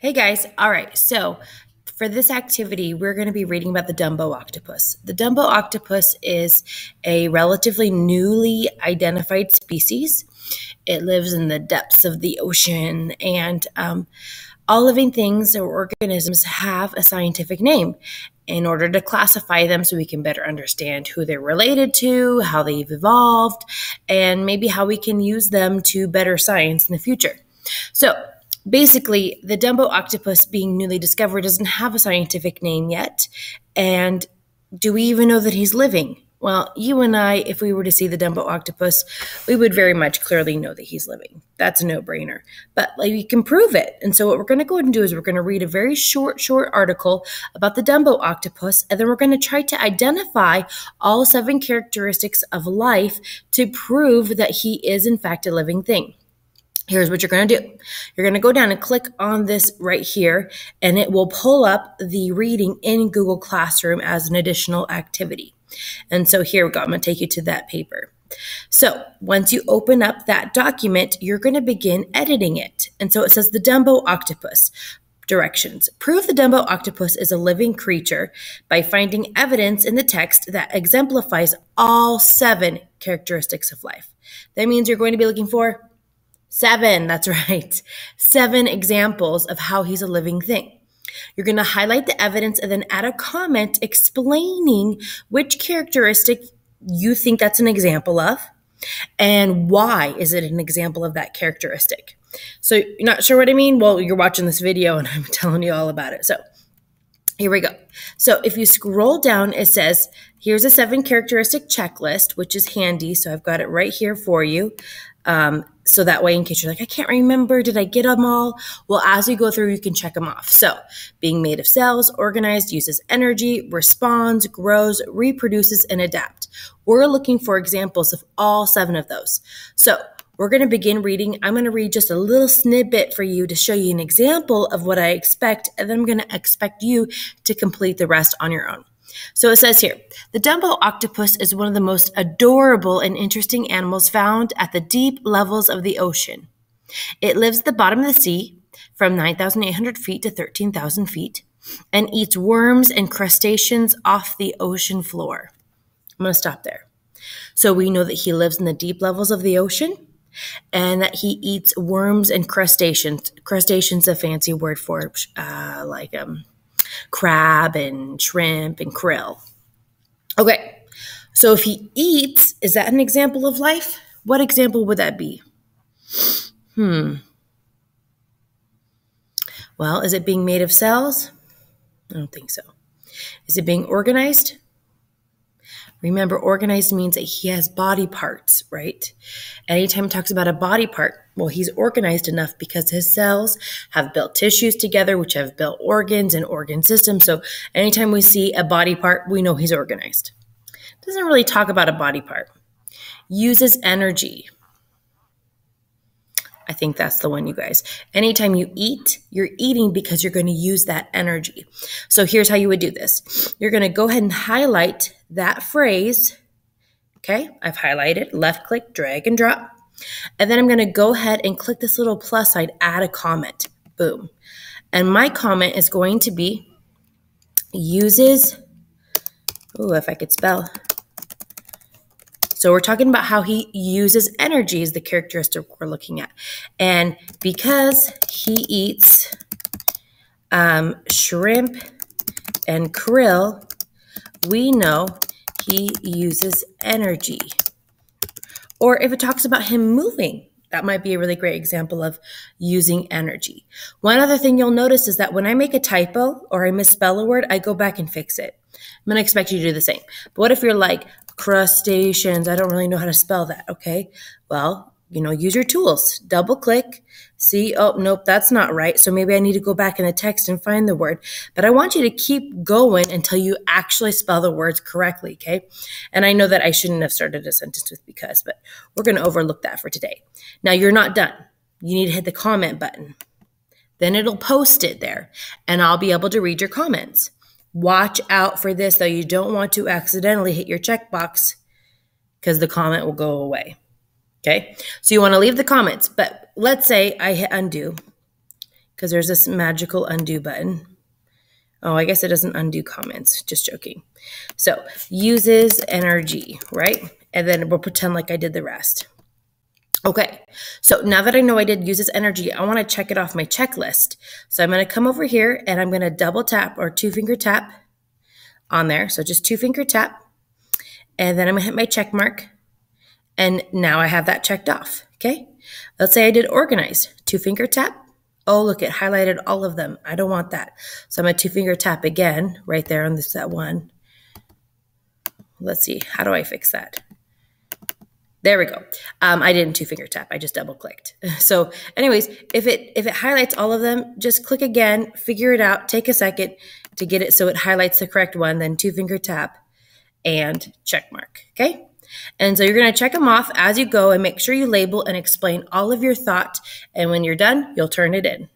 Hey guys, all right, so for this activity, we're going to be reading about the Dubo octopus. The Dubo octopus is a relatively newly identified species. It lives in the depths of the ocean, and all living things or organisms have a scientific name in order to classify them so we can better understand who they're related to, how they've evolved, and maybe how we can use them to better science in the future. So basically, the Dubo octopus being newly discovered doesn't have a scientific name yet. And do we even know that he's living? Well, you and I, if we were to see the Dubo octopus, we would very much clearly know that he's living. That's a no-brainer. But we can prove it. And so what we're going to go ahead and do is we're going to read a very short article about the Dubo octopus, and then we're going to try to identify all 7 characteristics of life to prove that he is, in fact, a living thing. Here's what you're going to do. You're going to go down and click on this right here, and it will pull up the reading in Google Classroom as an additional activity. And so here we go. I'm going to take you to that paper. So once you open up that document, you're going to begin editing it. And so it says the Dubo octopus. Directions. Prove the Dubo octopus is a living creature by finding evidence in the text that exemplifies all 7 characteristics of life. That means you're going to be looking for 7, that's right. 7 examples of how he's a living thing. You're going to highlight the evidence and then add a comment explaining which characteristic you think that's an example of and why is it an example of that characteristic. So you're not sure what I mean? Well, you're watching this video and I'm telling you all about it. So here we go. So if you scroll down, it says, here's a 7 characteristic checklist, which is handy. So I've got it right here for you. So that way, in case you're like, I can't remember, did I get them all? Well, as you go through, you can check them off. So being made of cells, organized, uses energy, responds, grows, reproduces, and adapt. We're looking for examples of all 7 of those. So we're going to begin reading. I'm going to read just a little snippet for you to show you an example of what I expect, and then I'm going to expect you to complete the rest on your own. So it says here, the Dubo octopus is one of the most adorable and interesting animals found at the deep levels of the ocean. It lives at the bottom of the sea from 9,800 feet to 13,000 feet and eats worms and crustaceans off the ocean floor. I'm going to stop there. So we know that he lives in the deep levels of the ocean and that he eats worms and crustaceans. Crustaceans, a fancy word for crab and shrimp and krill. Okay, so if he eats, is that an example of life? What example would that be? Well, is it being made of cells? I don't think so. Is it being organized? Remember, organized means that he has body parts, right? Anytime it talks about a body part, well, he's organized enough because his cells have built tissues together, which have built organs and organ systems. So anytime we see a body part, we know he's organized. Doesn't really talk about a body part. Uses energy. I think that's the one, you guys. Anytime you eat, you're eating because you're going to use that energy. So here's how you would do this. You're going to go ahead and highlight that phrase. Okay, I've highlighted, left click, drag and drop. And then I'm going to go ahead and click this little plus sign, add a comment. Boom. And my comment is going to be uses, if I could spell. So we're talking about how he uses energy is the characteristic we're looking at. And because he eats shrimp and krill, we know he uses energy. Or if it talks about him moving, that might be a really great example of using energy. One other thing you'll notice is that when I make a typo or I misspell a word, I go back and fix it. I'm going to expect you to do the same. But what if you're like, crustaceans, I don't really know how to spell that, okay? Well, use your tools. Double click, see, oh, nope, that's not right. So maybe I need to go back in the text and find the word. But I want you to keep going until you actually spell the words correctly, okay? And I know that I shouldn't have started a sentence with because, but we're going to overlook that for today. Now, you're not done. You need to hit the comment button. Then it'll post it there, and I'll be able to read your comments. Watch out for this, though. You don't want to accidentally hit your checkbox because the comment will go away. Okay, so you want to leave the comments, but let's say I hit undo. because there's this magical undo button. Oh, I guess it doesn't undo comments. Just joking. So uses energy, right? And then we'll pretend like I did the rest. Okay, so now that I know I did uses energy, I want to check it off my checklist. So I'm going to come over here and I'm going to double tap or 2-finger tap on there. So just 2-finger tap. And then I'm going to hit my check mark. And now I have that checked off. Okay, let's say I did organize. 2-finger tap. Oh, look, it highlighted all of them. I don't want that. So I'm going to 2-finger tap again right there on that one. Let's see. How do I fix that? There we go. I didn't 2-finger tap. I just double clicked. So anyways, if it highlights all of them, just click again, figure it out, take a second to get it so it highlights the correct one, then 2-finger tap and check mark. Okay. And so you're going to check them off as you go and make sure you label and explain all of your thought. And when you're done, you'll turn it in.